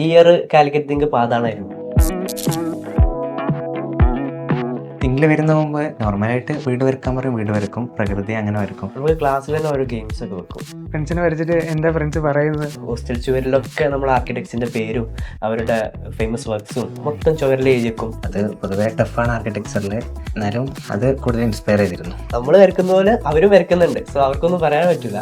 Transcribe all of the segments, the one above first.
ഈ year Calicut think പാതാണായിരുന്നു. Twinkle വരുന്ന മുമ്പ് നോർമലായിട്ട് വീട് വരക്കാൻ പറയും, വീട് വരക്കും, പ്രകൃതി അങ്ങനെ വരക്കും. നമ്മൾ ക്ലാസ്സിൽ തന്നെ ഓരോ ഗെയിംസ് ഒക്കെ വെക്കും. ഫ്രണ്ട്സിനെ വരച്ചിട്ട് എന്താ ഫ്രണ്ട്സ് പറയുന്നത്? ഹോസ്റ്റൽ ചുവരിലൊക്കെ നമ്മൾ ആർക്കിടെക്ട്സിന്റെ പേരും അവരുടെ ഫേമസ് വർക്ക്സും മൊത്തം ചുവരിൽ എഴുതിയേക്കും. അത് പൊതുവെ ടഫാണ് ആർക്കിടെക്ചറിൽ, എന്നാലും അത് കൂടുതൽ ഇൻസ്പയർ ചെയ്തിരുന്നു. നമ്മൾ വരക്കുന്ന പോലെ അവരും വരക്കുന്നുണ്ട്, സോ അവർക്കൊന്നും പറയാൻ പറ്റില്ല.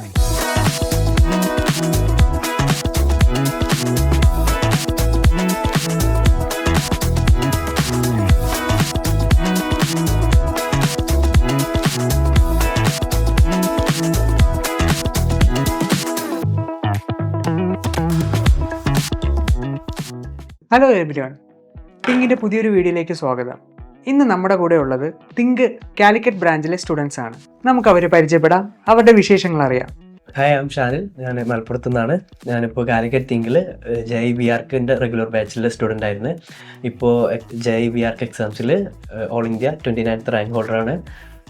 ഹലോ എവരിവൺ, തിങ്കിൻ്റെ പുതിയൊരു വീഡിയോയിലേക്ക് സ്വാഗതം. ഇന്ന് നമ്മുടെ കൂടെ ഉള്ളത് തിങ്ക് കാലിക്കറ്റ് ബ്രാഞ്ചിലെ സ്റ്റുഡൻസ് ആണ്. നമുക്ക് അവരെ പരിചയപ്പെടാം, അവരുടെ വിശേഷങ്ങൾ അറിയാം. Hi, I'm Shanil. ഞാൻ മലപ്പുറത്തു നിന്നാണ്. ഞാനിപ്പോൾ കാലിക്കറ്റ് തിങ്കിൽ JEE-BARC റെഗുലർ ബാച്ചിലെ സ്റ്റുഡൻ്റ് ആയിരുന്നു. ഇപ്പോൾ JEE-BARC എക്സാംസിൽ ഓൾ ഇന്ത്യ 29th റാങ്ക് ഹോൾഡറാണ്.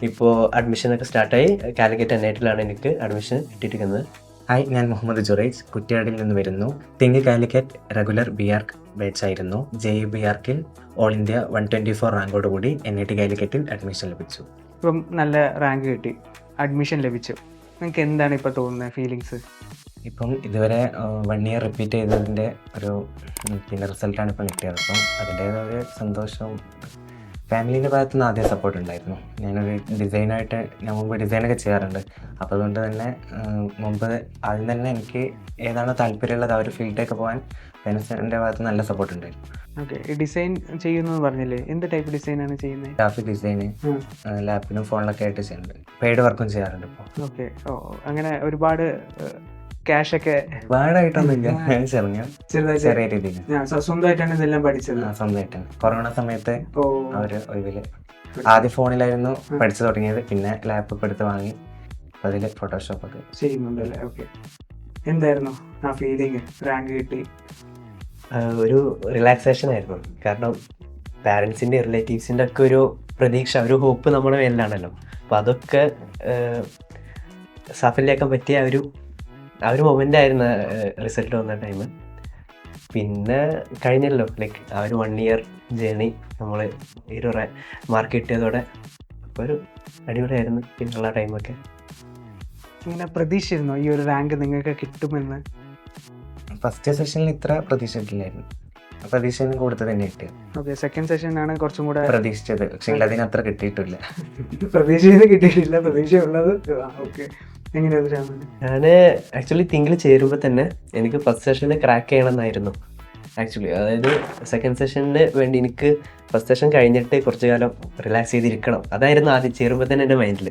ഇപ്പോൾ അഡ്മിഷനൊക്കെ സ്റ്റാർട്ടായി. കാലിക്കറ്റ് NITയിലാണ് എനിക്ക് അഡ്മിഷൻ കിട്ടിയിരിക്കുന്നത്. ഹായ്, ഞാൻ മുഹമ്മദ് ജുറൈജ്, കുറ്റ്യാടിയിൽ നിന്ന് വരുന്നു. തിങ്ക് കാലിക്കറ്റ് റെഗുലർ BARC ബാച്ചായിരുന്നു. JEE-BARC ഓൾ ഇന്ത്യ 124 റാങ്കോടുകൂടി NIT കാലിക്കറ്റിൽ അഡ്മിഷൻ ലഭിച്ചു. ഇപ്പം നല്ല റാങ്ക് കിട്ടി, അഡ്മിഷൻ ലഭിച്ചു. നിങ്ങൾക്ക് എന്താണ് ഇപ്പോൾ തോന്നുന്നത്, ഫീലിങ്സ്? ഇപ്പം ഇതുവരെ 1 ഇയർ റിപ്പീറ്റ് ചെയ്തതിൻ്റെ ഒരു റിസൾട്ടാണ് ഇപ്പം കിട്ടിയത്. അപ്പം അതിൻ്റേതായ ഒരു സന്തോഷവും ഫാമിലീൻ്റെ ഭാഗത്തു നിന്ന് ആദ്യം സപ്പോർട്ട് ഉണ്ടായിരുന്നു. ഞാനൊരു ഡിസൈനായിട്ട് ഞാൻ മുമ്പ് ഡിസൈനൊക്കെ ചെയ്യാറുണ്ട്. അപ്പോൾ അതുകൊണ്ട് തന്നെ മുമ്പ് ആദ്യം തന്നെ എനിക്ക് ഏതാണോ താല്പര്യമുള്ളത് ആ ഒരു ഫീൽഡിലേക്ക് പോകാൻ പേരൻസിൻ്റെ ഭാഗത്ത് നല്ല സപ്പോർട്ട് ഉണ്ടായിരുന്നു. ഓക്കെ, ഡിസൈൻ ചെയ്യുന്നു പറഞ്ഞില്ലേ, എന്ത് ടൈപ്പ് ഡിസൈനാണ് ചെയ്യുന്നത്? ഗ്രാഫിക് ഡിസൈന് ലാപ്പിനും ഫോണിലൊക്കെ ആയിട്ട് ചെയ്യുന്നുണ്ട്. പെയ്ഡ് വർക്കും ചെയ്യാറുണ്ട് ഇപ്പോൾ. ഓക്കെ, അങ്ങനെ ഒരുപാട് ക്യാഷൊക്കെ ഒരുപാടായിട്ടൊന്നുമില്ല, ചെറിയ രീതിയിൽ സ്വന്തമായിട്ടാണ് ഇതെല്ലാം പഠിച്ചത്? സ്വന്തമായിട്ടാണ്. കൊറോണ സമയത്ത് ആ ഒരു ഒഴിവിൽ ആദ്യം ഫോണിലായിരുന്നു പഠിച്ചു തുടങ്ങിയത്, പിന്നെ ലാപ്പൊക്കെ എടുത്ത് വാങ്ങി അതിൽ ഫോട്ടോഷോപ്പൊക്കെ ചെയ്യുന്നുണ്ടല്ലേ. ഓക്കെ, എന്തായിരുന്നു ആ ഫീലിംഗ് റാങ്ക് കിട്ടി? ഒരു റിലാക്സേഷൻ ആയിരുന്നു. കാരണം പാരൻസിൻ്റെ റിലേറ്റീവ്സിൻ്റെ ഒക്കെ ഒരു പ്രതീക്ഷ, ഒരു ഹോപ്പ് നമ്മുടെ മേലിലാണല്ലോ. അപ്പോൾ അതൊക്കെ സാഫല്യാക്കാൻ പറ്റിയ ആ ഒരു മൊമെൻ്റ് ആയിരുന്നു റിസൾട്ട് വന്ന ടൈം. പിന്നെ കഴിഞ്ഞല്ലോ, ലൈക്ക് ആ ഒരു 1 ഇയർ ജേണി നമ്മൾ ഈ ഒരു മാർക്ക് കിട്ടിയതോടെ അപ്പോൾ ഒരു അടിപൊളിയായിരുന്നു പിന്നുള്ള ടൈമൊക്കെ. ഇങ്ങനെ പ്രതീക്ഷിച്ചിരുന്നോ ഈ ഒരു റാങ്ക് നിങ്ങൾക്ക് കിട്ടുമെന്ന്? ഫസ്റ്റ് സെഷനിൽ ഇത്ര പ്രതീക്ഷിച്ചിട്ടില്ലായിരുന്നു. പ്രതീക്ഷ കൊടുത്തത് തന്നെ കിട്ടിയത്. ഓക്കെ, സെക്കൻഡ് സെഷനാണ് കുറച്ചും കൂടെ പ്രതീക്ഷിച്ചത്, പക്ഷേ അതിന് അത്ര കിട്ടിയിട്ടില്ല. പ്രതീക്ഷയിൽ കിട്ടിയിട്ടില്ല, പ്രതീക്ഷയുള്ളത്. ഓക്കെ, എങ്ങനെയാണ്? ഞാൻ ആക്ച്വലി തിങ്കിൽ ചേരുമ്പോൾ തന്നെ എനിക്ക് ഫസ്റ്റ് സെഷനിൽ ക്രാക്ക് ചെയ്യണമെന്നായിരുന്നു ആക്ച്വലി. അതായത് സെക്കൻഡ് സെഷനിന് വേണ്ടി എനിക്ക് ഫസ്റ്റ് സെഷൻ കഴിഞ്ഞിട്ട് കുറച്ച് കാലം റിലാക്സ് ചെയ്തിരിക്കണം, അതായിരുന്നു ആദ്യം ചേരുമ്പോൾ തന്നെ എൻ്റെ മൈൻഡിൽ.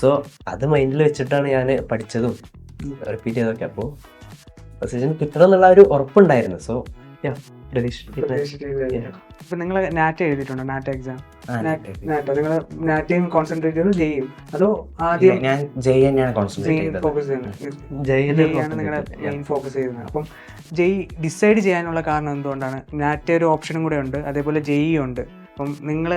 സോ അത് മൈൻഡിൽ വെച്ചിട്ടാണ് ഞാൻ പഠിച്ചതും റിപ്പീറ്റ് ചെയ്തൊക്കെ. അപ്പോൾ ഫസ്റ്റ് സെഷൻ കിട്ടണം എന്നുള്ള ഒരു ഉറപ്പുണ്ടായിരുന്നു. സോ ഇപ്പൊ നിങ്ങൾ നാറ്റ് എഴുതിയിട്ടുണ്ടോ? നാറ്റ് എക്സാം നിങ്ങൾ നാറ്റയും കോൺസെൻട്രേറ്റ് ചെയ്ത് ചെയ്യും, അതോ ആദ്യം ഞാൻ JEE തന്നെയാണ് കോൺസെൻട്രേറ്റ് ചെയ്തത്? ഫോക്കസ് ചെയ്യുന്നത് നിങ്ങളുടെ മെയിൻ ഫോക്കസ് ചെയ്യുന്നത്. അപ്പം JEE ഡിസൈഡ് ചെയ്യാനുള്ള കാരണം എന്തുകൊണ്ടാണ്? നാറ്റ് ഒരു ഓപ്ഷനും കൂടെ ഉണ്ട്, അതേപോലെ JEE ഉണ്ട്. അപ്പം നിങ്ങൾ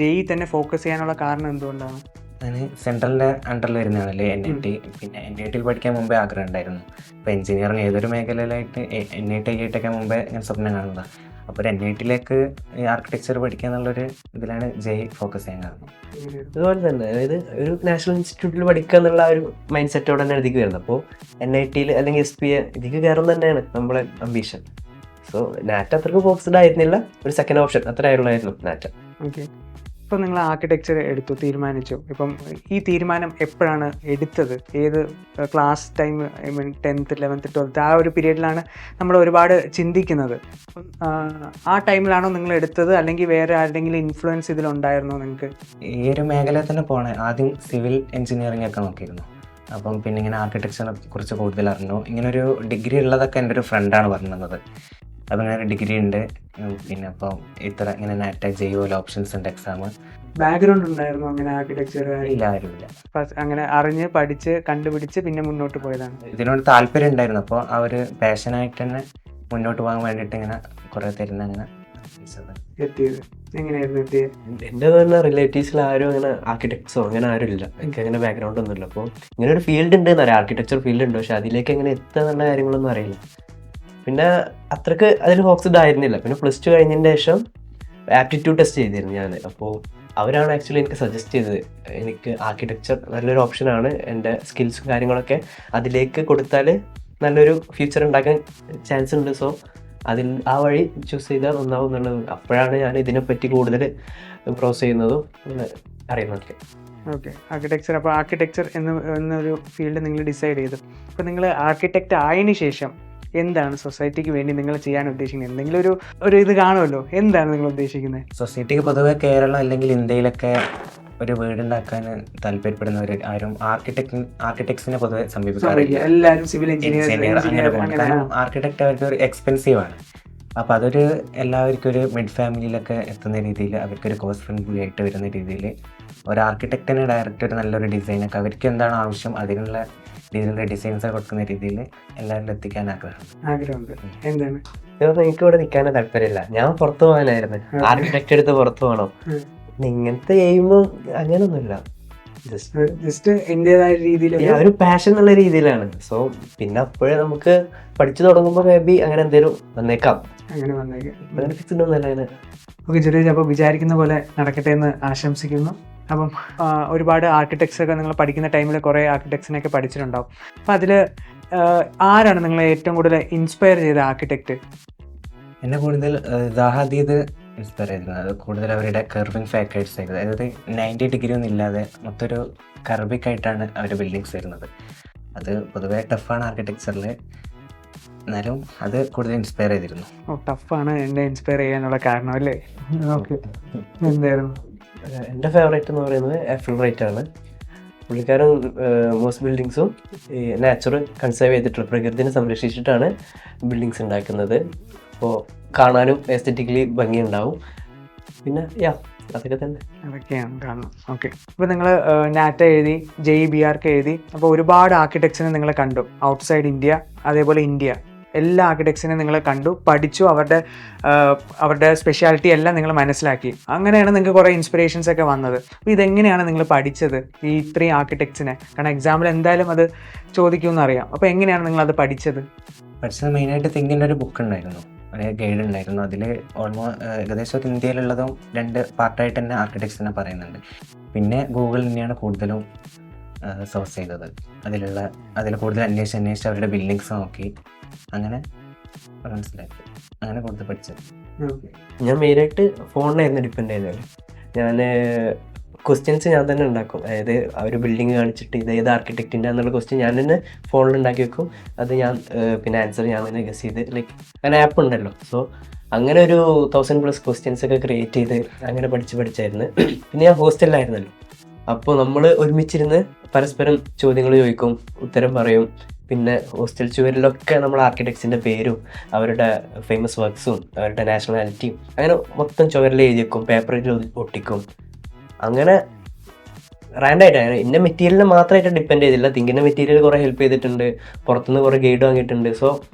JEE തന്നെ ഫോക്കസ് ചെയ്യാനുള്ള കാരണം എന്തുകൊണ്ടാണ്? ഞാൻ സെൻട്രലിൻ്റെ അണ്ടറിൽ വരുന്നതാണല്ലേ NIT. പിന്നെ NITയിൽ പഠിക്കാൻ മുമ്പേ ആഗ്രഹം ഉണ്ടായിരുന്നു. ഇപ്പോൾ എഞ്ചിനീയറിങ് ഏതൊരു മേഖലയിലായിട്ട് NIT IIT മുമ്പേ ഞാൻ സ്വപ്നം കാണുന്നതാണ്. അപ്പോൾ ഒരു NITയിലേക്ക് ആർക്കിടെക്ചർ പഠിക്കുക എന്നുള്ളൊരു ഇതിലാണ് JEE ഫോക്കസ് ചെയ്യാൻ കാരണം. അതുപോലെ തന്നെ അതായത് ഒരു നാഷണൽ ഇൻസ്റ്റിറ്റ്യൂട്ടിൽ പഠിക്കുക എന്നുള്ള ഒരു മൈൻഡ് സെറ്റോടെ തന്നെ ഇതിക്ക് വരുന്നത്. അപ്പോൾ NITയിൽ അല്ലെങ്കിൽ SPA ഇതിക്ക് കയറും തന്നെയാണ് നമ്മളെ അംബീഷൻ. സോ നാറ്റ് അത്രയ്ക്ക് ഫോക്കസ്ഡ് ആയിരുന്നില്ല, ഒരു സെക്കൻഡ് ഓപ്ഷൻ അത്ര ആയുള്ളായിരുന്നു നാറ്റ്. ഓക്കെ, ഇപ്പം നിങ്ങൾ ആർക്കിടെക്ചർ എടുത്തു, തീരുമാനിച്ചു. ഇപ്പം ഈ തീരുമാനം എപ്പോഴാണ് എടുത്തത്? ഏത് class time? I mean 10th 11th 12th ആ ഒരു പീരീഡിലാണ് നമ്മൾ ഒരുപാട് ചിന്തിക്കുന്നത്. ആ ടൈമിലാണോ നിങ്ങൾ എടുത്തത്, അല്ലെങ്കിൽ വേറെ ആരുടെങ്കിലും ഇൻഫ്ലുവൻസ് ഇതിലുണ്ടായിരുന്നോ നിങ്ങൾക്ക്? ഈ ഒരു മേഖലയിൽ തന്നെ പോകണേ ആദ്യം സിവിൽ എഞ്ചിനീയറിംഗ് ഒക്കെ നോക്കിയിരുന്നു. അപ്പം പിന്നെ ഇങ്ങനെ ആർക്കിടെക്ചറിനെ കുറിച്ച് കൂടുതൽ അറിഞ്ഞു. ഇങ്ങനൊരു ഡിഗ്രി ഉള്ളതൊക്കെ എൻ്റെ ഒരു ഫ്രണ്ടാണ് പറഞ്ഞു തന്നത്. അപ്പം ഇങ്ങനെ ഒരു ഡിഗ്രി ഉണ്ട്, പിന്നെ അപ്പം ഇത്ര ഇങ്ങനെ നാറ്റ് JEE പോലെ ഓപ്ഷൻസ് ഉണ്ട് എക്സാം. ബാക്ക്ഗ്രൗണ്ട് ഉണ്ടായിരുന്നു അങ്ങനെ ആർക്കിടെക്ചർ? ഇല്ല, ആരുമില്ല. അങ്ങനെ അറിഞ്ഞ് പഠിച്ച് കണ്ടുപിടിച്ച് പിന്നെ മുന്നോട്ട് പോയതാണ്? ഇതിനോട് താല്പര്യം ഉണ്ടായിരുന്നു. അപ്പോൾ ആ ഒരു പാഷനായിട്ട് തന്നെ മുന്നോട്ട് പോകാൻ വേണ്ടിയിട്ട് ഇങ്ങനെ കുറേ തരുന്ന അങ്ങനെ എത്തിയത്. എങ്ങനെയായിരുന്നു എത്തിയത്? എൻ്റെ തന്നെ റിലേറ്റീവ്സിൽ ആരും അങ്ങനെ ആർക്കിടെക്ട്സോ അങ്ങനെ ആരും ഇല്ല, എനിക്ക് അങ്ങനെ ബാക്ക്ഗ്രൗണ്ട് ഒന്നുമില്ല. അപ്പോൾ ഇങ്ങനെ ഒരു ഫീൽഡ് ഉണ്ട് എന്നറിയാം, ആർക്കിടെക്ചർ ഫീൽഡ് ഉണ്ട്, പക്ഷെ അതിലേക്ക് എങ്ങനെ എത്തുക എന്നുള്ള കാര്യങ്ങളൊന്നും അറിയില്ല. പിന്നെ അത്രക്ക് അതിൽ ഫോക്കസ്ഡ് ആയിരുന്നില്ല. പിന്നെ +2 കഴിഞ്ഞതിന് ശേഷം ആപ്റ്റിറ്റ്യൂഡ് ടെസ്റ്റ് ചെയ്തിരുന്നു ഞാൻ. അപ്പോൾ അവരാണ് ആക്ച്വലി എനിക്ക് സജസ്റ്റ് ചെയ്തത്, എനിക്ക് ആർക്കിടെക്ചർ നല്ലൊരു ഓപ്ഷനാണ്, എൻ്റെ സ്കിൽസും കാര്യങ്ങളൊക്കെ അതിലേക്ക് കൊടുത്താൽ നല്ലൊരു ഫ്യൂച്ചർ ഉണ്ടാക്കാൻ ചാൻസ് ഉണ്ട്. സോ അതിൽ ആ വഴി ചൂസ് ചെയ്താൽ ഒന്നാവും എന്നുള്ളത്. അപ്പോഴാണ് ഞാൻ ഇതിനെപ്പറ്റി കൂടുതൽ പ്രോസസ് ചെയ്യുന്നതും അറിയുന്നതൊക്കെ. Okay, architecture. അപ്പോൾ ആർക്കിടെക്ചർ എന്നൊരു ഫീൽഡ് നിങ്ങൾ ഡിസൈഡ് ചെയ്തു. അപ്പോൾ നിങ്ങൾ ആർക്കിടെക്റ്റ് ആയതിനു ശേഷം എന്താണ് സൊസൈറ്റിക്ക് വേണ്ടി നിങ്ങൾ ചെയ്യാൻ ഉദ്ദേശിക്കുന്നത്? എന്തെങ്കിലും ഒരു ഇത് കാണുമല്ലോ, എന്താണ് നിങ്ങൾ ഉദ്ദേശിക്കുന്നത്? സൊസൈറ്റിക്ക് പൊതുവെ കേരളം അല്ലെങ്കിൽ ഇന്ത്യയിലൊക്കെ ഒരു വീടുണ്ടാക്കാൻ താല്പര്യപ്പെടുന്നവർ ആരും ആർക്കിടെക്ട്സിനെ പൊതുവെ സമീപിക്കാറില്ല. എല്ലാവരും സിവിൽ എഞ്ചിനീയർ അങ്ങനെ പോകുന്നത്. കാരണം ആർക്കിടെക്ട് അവർക്ക് ഒരു എക്സ്പെൻസീവ് ആണ്. അപ്പോൾ അതൊരു എല്ലാവർക്കും ഒരു മിഡ് ഫാമിലിയിലൊക്കെ എത്തുന്ന രീതിയിൽ അവർക്കൊരു കോസ്റ്റ് ഫ്രണ്ട്ലി ആയിട്ട് വരുന്ന രീതിയിൽ ഒരു ആർക്കിടെക്റ്റിന് ഡയറക്റ്റ് ഒരു നല്ലൊരു ഡിസൈനൊക്കെ അവർക്ക് എന്താണ് ആവശ്യം അതിനുള്ള രീതിയിലുള്ള ഡിസൈൻസ് കൊടുക്കുന്ന രീതിയിൽ എല്ലാവരും എത്തിക്കാൻ ആഗ്രഹമുണ്ട്. എന്താണ് എനിക്ക് ഇവിടെ നിൽക്കാനേ താല്പര്യമില്ല. ഞാൻ പുറത്തു പോകാനായിരുന്നു, ആർക്കിടെക്ട് എടുത്ത് പുറത്തു പോകണം. ഇങ്ങനത്തെ എയിമും അങ്ങനൊന്നുമില്ല, ജസ്റ്റ് എന്റേതായ രീതിയിൽ ഒരു പാഷൻ എന്നുള്ള രീതിയിലാണ്. സോ പിന്നെ അപ്പോഴേ നമുക്ക് പഠിച്ചു തുടങ്ങുമ്പോൾ മേ ബി അങ്ങനെ എന്തെങ്കിലും വന്നേക്കാം. അങ്ങനെ വന്നേക്കാം. അങ്ങനെ ഫിക്സ്ഡ് ഒന്നുമല്ല അങ്ങനെ. ഓക്കെ ജുറേജ്, അപ്പോൾ വിചാരിക്കുന്ന പോലെ നടക്കട്ടെ എന്ന് ആശംസിക്കുന്നു. അപ്പം ഒരുപാട് ആർക്കിടെക്ട്സ് ഒക്കെ നിങ്ങൾ പഠിക്കുന്ന ടൈമിൽ കുറേ ആർക്കിടെക്ട്സിനെയൊക്കെ പഠിച്ചിട്ടുണ്ടാവും. അപ്പം അതിൽ ആരാണ് നിങ്ങളെ ഏറ്റവും കൂടുതൽ ഇൻസ്പയർ ചെയ്ത ആർക്കിടെക്റ്റ്? എന്നെ കൂടുതൽ ദാഹദീദ് ഇൻസ്പയർ ചെയ്തിരുന്നത്. അത് കൂടുതൽ അവരുടെ കർവിങ് ഫാക്ടേഴ്സ് ആയിരുന്നു. അതായത് 90 ഡിഗ്രി ഒന്നും ഇല്ലാതെ മൊത്തമൊരു കർവിക്കായിട്ടാണ് അവർ ബിൽഡിങ്സ് വരുന്നത്. അത് പൊതുവെ ടഫാണ് ആർക്കിടെക്ചറിൽ, എന്നാലും അത് കൂടുതൽ ഇൻസ്പയർ ചെയ്തിരുന്നു. ടഫാണ് എന്നെ ഇൻസ്പയർ ചെയ്യാനുള്ള കാരണം അല്ലേ? ഓക്കെ, എന്തായിരുന്നു? എൻ്റെ ഫേവറേറ്റ് എന്ന് പറയുന്നത് എഫിൾ റൈറ്റ് ആണ്. പുള്ളിക്കാരൻ മോസ്റ്റ് ബിൽഡിങ്സും ഈ നാച്ചുറൽ കൺസേർവ് ചെയ്തിട്ടുള്ള പ്രകൃതിനെ സംരക്ഷിച്ചിട്ടാണ് ബിൽഡിങ്സ് ഉണ്ടാക്കുന്നത്. അപ്പോൾ കാണാനും എസ്തെറ്റിക്കലി ഭംഗിയുണ്ടാവും. പിന്നെ അതൊക്കെ തന്നെ, അതൊക്കെയാണ് കാരണം. ഓക്കെ, ഇപ്പോൾ നിങ്ങൾ നാറ്റ എഴുതി, JEBRK എഴുതി, അപ്പോൾ ഒരുപാട് ആർക്കിടെക്ട്സിനെ നിങ്ങൾ കണ്ടു, ഔട്ട്സൈഡ് ഇന്ത്യ അതേപോലെ ഇന്ത്യ, എല്ലാ ആർക്കിടെക്ട്സിനെ നിങ്ങൾ കണ്ടു, പഠിച്ചു, അവരുടെ സ്പെഷ്യാലിറ്റി എല്ലാം നിങ്ങൾ മനസ്സിലാക്കി. അങ്ങനെയാണ് നിങ്ങൾക്ക് കുറേ ഇൻസ്പിറേഷൻസ് ഒക്കെ വന്നത്. അപ്പോൾ ഇതെങ്ങനെയാണ് നിങ്ങൾ പഠിച്ചത് ഈ ഇത്രയും ആർക്കിടെക്ട്സിനെ? കാരണം എക്സാമ്പിൾ എന്തായാലും അത് ചോദിക്കുമെന്ന് അറിയാം. അപ്പോൾ എങ്ങനെയാണ് നിങ്ങളത് പഠിച്ചത്? മെയിനായിട്ട് തിങ്കിൻ്റെ ഒരു ബുക്ക് ഉണ്ടായിരുന്നു, ഒരു ഗൈഡ് ഉണ്ടായിരുന്നു. അതിൽ ഏകദേശം ഇന്ത്യയിലുള്ളതും 2 പാർട്ടായിട്ട് തന്നെ ആർക്കിടെക്ട്സിനെ പറയുന്നുണ്ട്. പിന്നെ ഗൂഗിൾ തന്നെയാണ് കൂടുതലും സോഴ്സ് ചെയ്തത്. അതിൽ കൂടുതൽ അന്വേഷിച്ച് അവരുടെ ബിൽഡിങ്സ് നോക്കി അങ്ങനെ മനസ്സിലാക്കി, അങ്ങനെ കൂടുതൽ പഠിച്ചത്. ഞാൻ മെയിനായിട്ട് ഫോണിലായിരുന്നു ഡിപ്പെൻഡ് ചെയ്തത്. ഞാൻ ക്വസ്റ്റ്യൻസ് ഞാൻ തന്നെ ഉണ്ടാക്കും. അതായത് ആ ഒരു ബിൽഡിങ് കാണിച്ചിട്ട് ഇത് ഏത് ആർക്കിടെക്റ്റിൻ്റെ എന്നുള്ള ക്വസ്റ്റ്യൻ ഞാൻ തന്നെ ഫോണിൽ ഉണ്ടാക്കി വെക്കും. അത് ഞാൻ പിന്നെ ആൻസർ ഞാൻ തന്നെ ഗസ് ചെയ്ത് ലൈക്ക് അങ്ങനെ ആപ്പ് ഉണ്ടല്ലോ. സോ അങ്ങനെ ഒരു 1000+ ക്വസ്റ്റ്യൻസ് ഒക്കെ ക്രിയേറ്റ് ചെയ്ത് അങ്ങനെ പഠിച്ചായിരുന്നു. പിന്നെ ഞാൻ ഹോസ്റ്റലിലായിരുന്നല്ലോ, അപ്പോൾ നമ്മൾ ഒരുമിച്ചിരുന്ന് പരസ്പരം ചോദ്യങ്ങൾ ചോദിക്കും, ഉത്തരം പറയും. പിന്നെ ഹോസ്റ്റൽ ചുവരിലൊക്കെ നമ്മൾ ആർക്കിടെക്ട്സിൻ്റെ പേരും അവരുടെ ഫേമസ് വർക്ക്സും അവരുടെ നാഷണാലിറ്റിയും അങ്ങനെ മൊത്തം ചുവരിൽ എഴുതി വെക്കും, പേപ്പറിൽ ഒട്ടിക്കും. അങ്ങനെ റാൻഡായിട്ടാണ്. ഇന്ന മെറ്റീരിയലിനെ മാത്രമായിട്ട് ഡിപ്പെൻഡ് ചെയ്തില്ല. തിങ്കിൻ്റെ മെറ്റീരിയൽ കുറേ ഹെൽപ്പ് ചെയ്തിട്ടുണ്ട്, പുറത്തുനിന്ന് കുറേ ഗൈഡ് വാങ്ങിയിട്ടുണ്ട്. സോ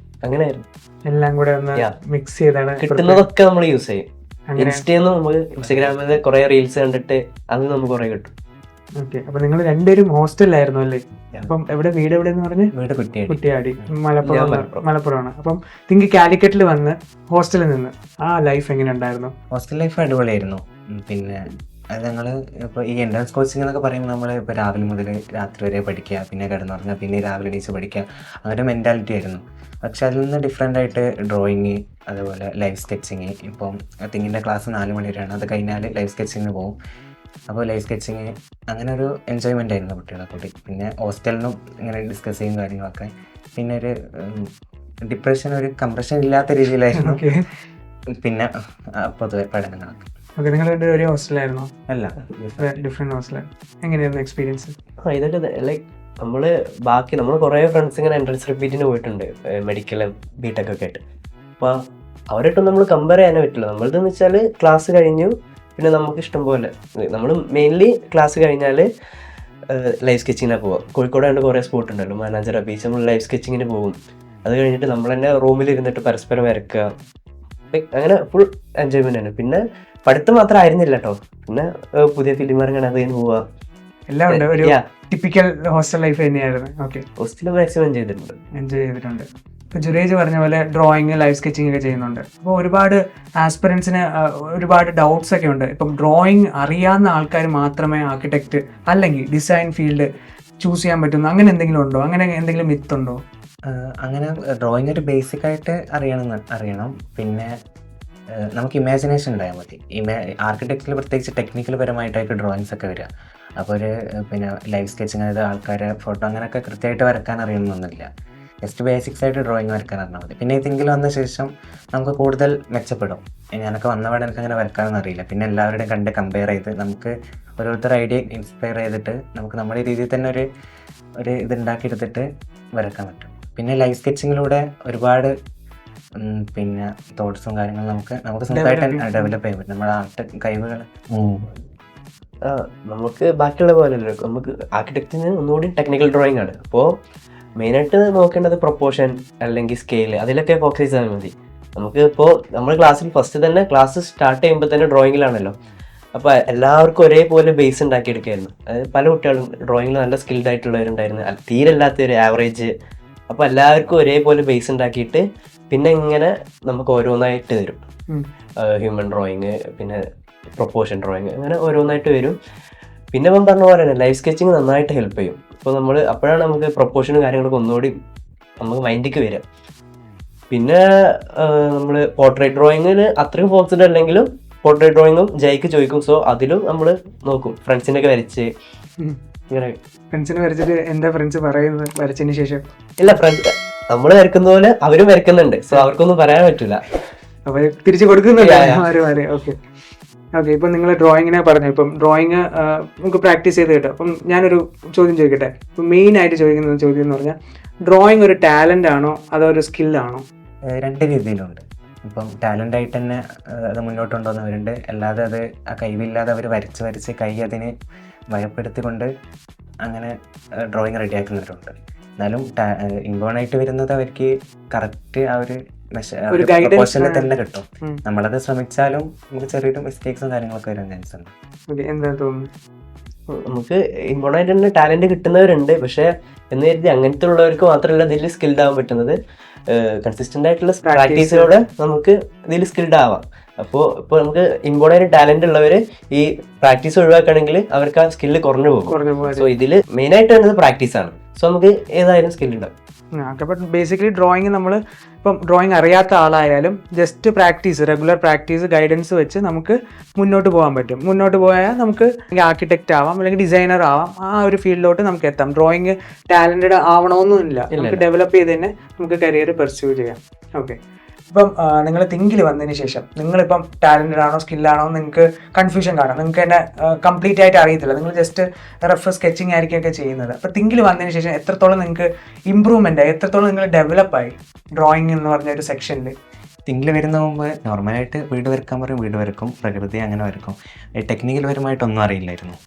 അങ്ങനെയായിരുന്നു, എല്ലാം കൂടെ മിക്സ് ചെയ്താണ് കിട്ടുന്നതൊക്കെ നമ്മൾ യൂസ് ചെയ്യും. ഇൻസ്റ്റയിൽ നമുക്ക് ഇൻസ്റ്റഗ്രാമിൽ കുറേ റീൽസ് കണ്ടിട്ട് അത് നമുക്ക് കുറേ കിട്ടും. ഓക്കെ, അപ്പൊ നിങ്ങൾ രണ്ടുപേരും ഹോസ്റ്റലിലായിരുന്നു അല്ലേ? അപ്പം വീട് എവിടെയെന്ന് പറഞ്ഞ്? വീട് കുറ്റിയാടി, മലപ്പുറമാണ്. അപ്പം തിങ്ക് കാലിക്കറ്റിൽ വന്ന് ഹോസ്റ്റലിൽ നിന്ന് ആ ലൈഫ് എങ്ങനെ ഉണ്ടായിരുന്നു? ഹോസ്റ്റൽ ലൈഫ് അടിപൊളിയായിരുന്നു. പിന്നെ അത് ഞങ്ങൾ ഇപ്പോൾ ഈ എൻട്രൻസ് കോച്ചിങ് എന്നൊക്കെ പറയുമ്പോൾ നമ്മൾ ഇപ്പോൾ രാവിലെ മുതൽ രാത്രി വരെ പഠിക്കുക, പിന്നെ കിടന്നുറങ്ങുക, പിന്നെ രാവിലെ എണീച്ച് പഠിക്കുക, അങ്ങനെ മെൻറ്റാലിറ്റി ആയിരുന്നു. പക്ഷെ അതിൽ നിന്ന് ഡിഫറെൻ്റ് ആയിട്ട് ഡ്രോയിങ്, അതുപോലെ ലൈവ് സ്കെച്ചിങ്. ഇപ്പം തിങ്ങിൻ്റെ ക്ലാസ് 4 മണി വരെയാണ്, അത് കഴിഞ്ഞാൽ ലൈവ് സ്കെച്ചിങ്ങിന് പോകും. അപ്പോൾ ലൈവ് സ്കെച്ചിങ് അങ്ങനെ ഒരു എൻജോയ്മെൻ്റ് ആയിരുന്നു കുട്ടികളെ കൂടി. പിന്നെ ഹോസ്റ്റലിനും ഇങ്ങനെ ഡിസ്കസ് ചെയ്യും കാര്യങ്ങളൊക്കെ. പിന്നെ ഒരു ഡിപ്രഷൻ, ഒരു കംപ്രഷൻ ഇല്ലാത്ത രീതിയിലായിരുന്നു. പിന്നെ പൊതുവെ പഠനങ്ങളൊക്കെ. ഓക്കെ, നിങ്ങൾ ഒരു ഹോസ്റ്റലായിരുന്നോ? അല്ല, ഡിഫറെൻറ്റ് ഹോസ്റ്റലായിരുന്നു. എങ്ങനെയായിരുന്നു എക്സ്പീരിയൻസ്? ഇതൊക്കെ ലൈക്ക് നമ്മൾ കുറേ ഫ്രണ്ട്സ് ഇങ്ങനെ എൻട്രൻസ് റിപ്പീറ്റിന് പോയിട്ടുണ്ട്, മെഡിക്കലും ബിടെക് ഒക്കെ ആയിട്ട്. അപ്പോൾ അവരായിട്ടും നമ്മൾ കമ്പയർ ചെയ്യാനേ പറ്റില്ല. നമ്മളതെന്ന് വെച്ചാൽ ക്ലാസ് കഴിഞ്ഞു, പിന്നെ നമുക്ക് ഇഷ്ടം പോലെ നമ്മൾ മെയിൻലി ക്ലാസ് കഴിഞ്ഞാൽ ലൈവ് സ്കെച്ചിങ്ങിനാണ് പോവുക. കോഴിക്കോടാണ്ട് കുറേ സ്പോട്ട് ഉണ്ടല്ലോ, മാനാഞ്ചിറ ബീച്ച്, നമ്മൾ ലൈവ് സ്കെച്ചിങ്ങിന് പോകും. അത് കഴിഞ്ഞിട്ട് നമ്മൾ തന്നെ റൂമിലിരുന്നിട്ട് പരസ്പരം വരയ്ക്കുക, അങ്ങനെ ഫുൾ എൻജോയ്മെൻ്റ് ആണ്. പിന്നെ പഠിത്തം മാത്രം ആയിരുന്നില്ല കേട്ടോ, പിന്നെ പുതിയ ഫിലിം ഇറങ്ങണം, അത് കഴിഞ്ഞ് പോവുക, എല്ലാം ഉണ്ട്. ഒരു ടിപ്പിക്കൽ ഹോസ്റ്റൽ ലൈഫ് തന്നെയായിരുന്നു. ഓക്കെ, ഹോസ്റ്റൽ മാക്സിമം എൻജോയ് ചെയ്തിട്ടുണ്ട്. ഇപ്പോൾ ജുറേജ് പറഞ്ഞ പോലെ ഡ്രോയിങ് ലൈവ് സ്കെച്ചിങ് ഒക്കെ ചെയ്യുന്നുണ്ട്. അപ്പോൾ ഒരുപാട് ആസ്പിറൻസിന് ഒരുപാട് ഡൗട്ട്സ് ഒക്കെ ഉണ്ട്. ഇപ്പം ഡ്രോയിങ് അറിയാവുന്ന ആൾക്കാർ മാത്രമേ ആർക്കിടെക്റ്റ് അല്ലെങ്കിൽ ഡിസൈൻ ഫീൽഡ് ചൂസ് ചെയ്യാൻ പറ്റുന്നു, അങ്ങനെ എന്തെങ്കിലും ഉണ്ടോ? അങ്ങനെ എന്തെങ്കിലും മിത്ത് ഉണ്ടോ? അങ്ങനെ ഡ്രോയിങ് ഒരു ബേസിക് ആയിട്ട് അറിയണം. പിന്നെ നമുക്ക് ഇമാജിനേഷൻ ഉണ്ടായാൽ മതി. ആർക്കിടെക്ചറിൽ പ്രത്യേകിച്ച് ടെക്നിക്കൽ പരമായിട്ടായിരിക്കും ഡ്രോയിങ്സ് ഒക്കെ വരിക. അപ്പോൾ പിന്നെ ലൈവ് സ്കെച്ചിങ്, അതായത് ആൾക്കാരെ ഫോട്ടോ അങ്ങനെയൊക്കെ കൃത്യമായിട്ട് വരക്കാൻ അറിയണമെന്നൊന്നുമില്ല. ജസ്റ്റ് ബേസിക്സ് ആയിട്ട് ഡ്രോയിങ് വരക്കാൻ അറിഞ്ഞാൽ മതി. പിന്നെ ഇതിൽ വന്ന ശേഷം നമുക്ക് കൂടുതൽ മെച്ചപ്പെടും. ഞാനൊക്കെ വന്നപാടെ എനിക്ക് അങ്ങനെ വരക്കാനൊന്നും അറിയില്ല. പിന്നെ എല്ലാവരുടെയും കണ്ട് കമ്പയർ ചെയ്ത് നമുക്ക് ഓരോരുത്തർ ഐഡിയ ഇൻസ്പയർ ചെയ്തിട്ട് നമുക്ക് നമ്മുടെ രീതിയിൽ തന്നെ ഒരു ഇത് ഉണ്ടാക്കിയെടുത്തിട്ട് വരക്കാൻ പറ്റും. പിന്നെ ലൈവ് സ്കെച്ചിങ്ങിലൂടെ ഒരുപാട് പിന്നെ തോട്ട്സും കാര്യങ്ങളും നമുക്ക് സ്വന്തമായിട്ട് ഡെവലപ്പ് ചെയ്യാൻ പറ്റും നമ്മുടെ ആർട്ട് കഴിവുകൾ. നമുക്ക് ബാക്കിയുള്ള പോലെയല്ലോ, നമുക്ക് ആർക്കിടെക്ചറിന് ഒന്നുകൂടി ടെക്നിക്കൽ ഡ്രോയിങ് ആണ്. അപ്പോൾ മെയിനായിട്ട് നോക്കേണ്ടത് പ്രൊപ്പോർഷൻ അല്ലെങ്കിൽ സ്കെയിൽ, അതിലൊക്കെ ഫോക്കസ് ചെയ്താൽ മതി. നമുക്ക് ഇപ്പോൾ നമ്മൾ ക്ലാസ്സിൽ ഫസ്റ്റ് തന്നെ ക്ലാസ് സ്റ്റാർട്ട് ചെയ്യുമ്പോൾ തന്നെ ഡ്രോയിങ്ങിലാണല്ലോ. അപ്പോൾ എല്ലാവർക്കും ഒരേപോലെ ബേസ് ഉണ്ടാക്കിയെടുക്കുകയായിരുന്നു. അതായത് പല കുട്ടികളും ഡ്രോയിങ്ങിൽ നല്ല സ്കിൽഡ് ആയിട്ടുള്ളവരുണ്ടായിരുന്നു, തീരെ അല്ലാത്തൊരു ആവറേജ്. അപ്പോൾ എല്ലാവർക്കും ഒരേപോലെ ബേസ് ഉണ്ടാക്കിയിട്ട് പിന്നെ ഇങ്ങനെ നമുക്ക് ഓരോന്നായിട്ട് തരും. ഹ്യൂമൻ ഡ്രോയിങ്, പിന്നെ പ്രൊപ്പോർഷൻ ഡ്രോയിങ്, അങ്ങനെ ഓരോന്നായിട്ട് വരും. പിന്നെ ഇപ്പം പറഞ്ഞ പോലെ തന്നെ ലൈവ് സ്കെച്ചിങ് നന്നായിട്ട് ഹെൽപ്പ് ചെയ്യും. ഇപ്പോൾ അപ്പോഴാണ് നമുക്ക് പ്രൊപ്പോർഷനും കാര്യങ്ങളൊക്കെ ഒന്നുകൂടി നമുക്ക് മൈൻഡിലേക്ക് വരിക. പിന്നെ നമ്മൾ പോർട്രേറ്റ് ഡ്രോയിങ്ങിന് അത്രയും ഫോക്കസ്ഡ് അല്ലെങ്കിലും പോർട്രേറ്റ് ഡ്രോയിങ്ങും ജയ്ക്ക് ചോദിക്കും. സോ അതിലും നമ്മൾ നോക്കും, ഫ്രണ്ട്സിനൊക്കെ വരച്ച് ഇങ്ങനെ. ഫ്രണ്ട്സിനെ വരച്ചിട്ട് എന്താ ഫ്രണ്ട്സ് പറയുന്നത് വരച്ചതിന് ശേഷം? ഇല്ല, ഫ്രണ്ട്സ് നമ്മൾ വരക്കുന്ന പോലെ അവരും വരക്കുന്നുണ്ട്. സോ അവർക്കൊന്നും പറയാൻ പറ്റില്ല, അവർ തിരിച്ചു കൊടുക്കുന്നുണ്ട്. ഓക്കെ, ഇപ്പം നിങ്ങൾ ഡ്രോയിങ്ങിനെ പറഞ്ഞു. ഇപ്പം ഡ്രോയിങ് നമുക്ക് പ്രാക്ടീസ് ചെയ്ത് കിട്ടും. അപ്പം ഞാനൊരു ചോദ്യം ചോദിക്കട്ടെ. ഇപ്പം മെയിനായിട്ട് ചോദിക്കുന്ന ചോദ്യം എന്ന് പറഞ്ഞാൽ, ഡ്രോയിങ് ഒരു ടാലൻ്റ് ആണോ അതോ ഒരു സ്കില്ലാണോ? രണ്ട് രീതിയിലുണ്ട്. ഇപ്പം ടാലൻ്റായിട്ട് തന്നെ അത് മുന്നോട്ട് കൊണ്ടുവന്നവരുണ്ട്. അല്ലാതെ അത് ആ കഴിവില്ലാതെ അവർ വരച്ച് കൈ അതിന് ഭയപ്പെടുത്തിക്കൊണ്ട് അങ്ങനെ ഡ്രോയിങ് റെഡിയാക്കുന്നവരുണ്ട്. എന്നാലും ഇമ്പോണായിട്ട് വരുന്നത് അവർക്ക് കറക്റ്റ് ആ ഒരു പ്രൊപ്പോഷനിൽ തന്നെ കിട്ടും. നമ്മളത് ശ്രമിച്ചാലും നമുക്ക് ചെറിയൊരു മിസ്റ്റേക്സും കാര്യങ്ങളൊക്കെ വരാൻ ചാൻസ് ഉണ്ട്. എന്താ തോന്നുന്നു? നമുക്ക് ഇമ്പോർട്ടൻ്റ് തന്നെ ടാലൻറ്റ് കിട്ടുന്നവരുണ്ട്. പക്ഷേ എന്ന് കരുതി അങ്ങനത്തെ ഉള്ളവർക്ക് മാത്രമല്ല ഇതിൽ സ്കിൽഡ് ആവാൻ പറ്റുന്നത്. കൺസിസ്റ്റൻ്റ് ആയിട്ടുള്ള പ്രാക്ടീസിലൂടെ നമുക്ക് ഇതിൽ സ്കിൽഡ് ആവാം. അപ്പോൾ ഇപ്പോൾ നമുക്ക് ഇമ്പോർട്ടൻ്റ് ടാലൻ്റ് ഉള്ളവർ ഈ പ്രാക്ടീസ് ഒഴിവാക്കുകയാണെങ്കിൽ അവർക്ക് ആ സ്കില്ല് കുറഞ്ഞു പോകും. സോ ഇതിൽ മെയിനായിട്ട് വേണ്ടത് പ്രാക്ടീസാണ്. സോ നമുക്ക് ഏതായാലും സ്കില്ലുണ്ടാവും. അപ്പം ബേസിക്കലി ഡ്രോയിങ് നമ്മൾ ഇപ്പം ഡ്രോയിങ് അറിയാത്ത ആളായാലും just practice, regular practice, guidance വെച്ച് നമുക്ക് മുന്നോട്ട് പോകാൻ പറ്റും. മുന്നോട്ട് പോയാൽ നമുക്ക് ആർക്കിടെക്റ്റ് ആവാം, അല്ലെങ്കിൽ ഡിസൈനർ ആവാം. ആ ഒരു ഫീൽഡിലോട്ട് നമുക്ക് എത്താം. ഡ്രോയിങ് ടാലൻറ്റഡ് ആവണമെന്നൊന്നുമില്ല, നമുക്ക് ഡെവലപ്പ് ചെയ്ത് തന്നെ നമുക്ക് കരിയർ പെർസ്യൂ ചെയ്യാം. ഓക്കെ, ഇപ്പം നിങ്ങൾ തിങ്കിൽ വന്നതിന് ശേഷം നിങ്ങളിപ്പം ടാലൻറ്റഡ് ആണോ സ്കില്ലാണോ നിങ്ങൾക്ക് കൺഫ്യൂഷൻ കാണാം. നിങ്ങൾക്ക് തന്നെ കംപ്ലീറ്റ് ആയിട്ട് അറിയത്തില്ല, നിങ്ങൾ ജസ്റ്റ് റഫ് സ്കെച്ചിങ് ആയിരിക്കും ചെയ്യുന്നത്. അപ്പോൾ തിങ്കിൽ വന്നതിന് ശേഷം എത്രത്തോളം നിങ്ങൾക്ക് ഇമ്പ്രൂവ്മെൻ്റ് ആയി, എത്രത്തോളം നിങ്ങൾ ഡെവലപ്പായി ഡ്രോയിങ് എന്ന് പറഞ്ഞ ഒരു സെക്ഷനിൽ? തിങ്കിൽ വരുന്ന മുമ്പ് നോർമലായിട്ട് വീട് വരക്കാൻ പറയും, വീട് വരക്കും, പ്രകൃതി അങ്ങനെ വരക്കും. ടെക്നിക്കൽ പരമായിട്ടൊന്നും അറിയില്ലായിരുന്നു.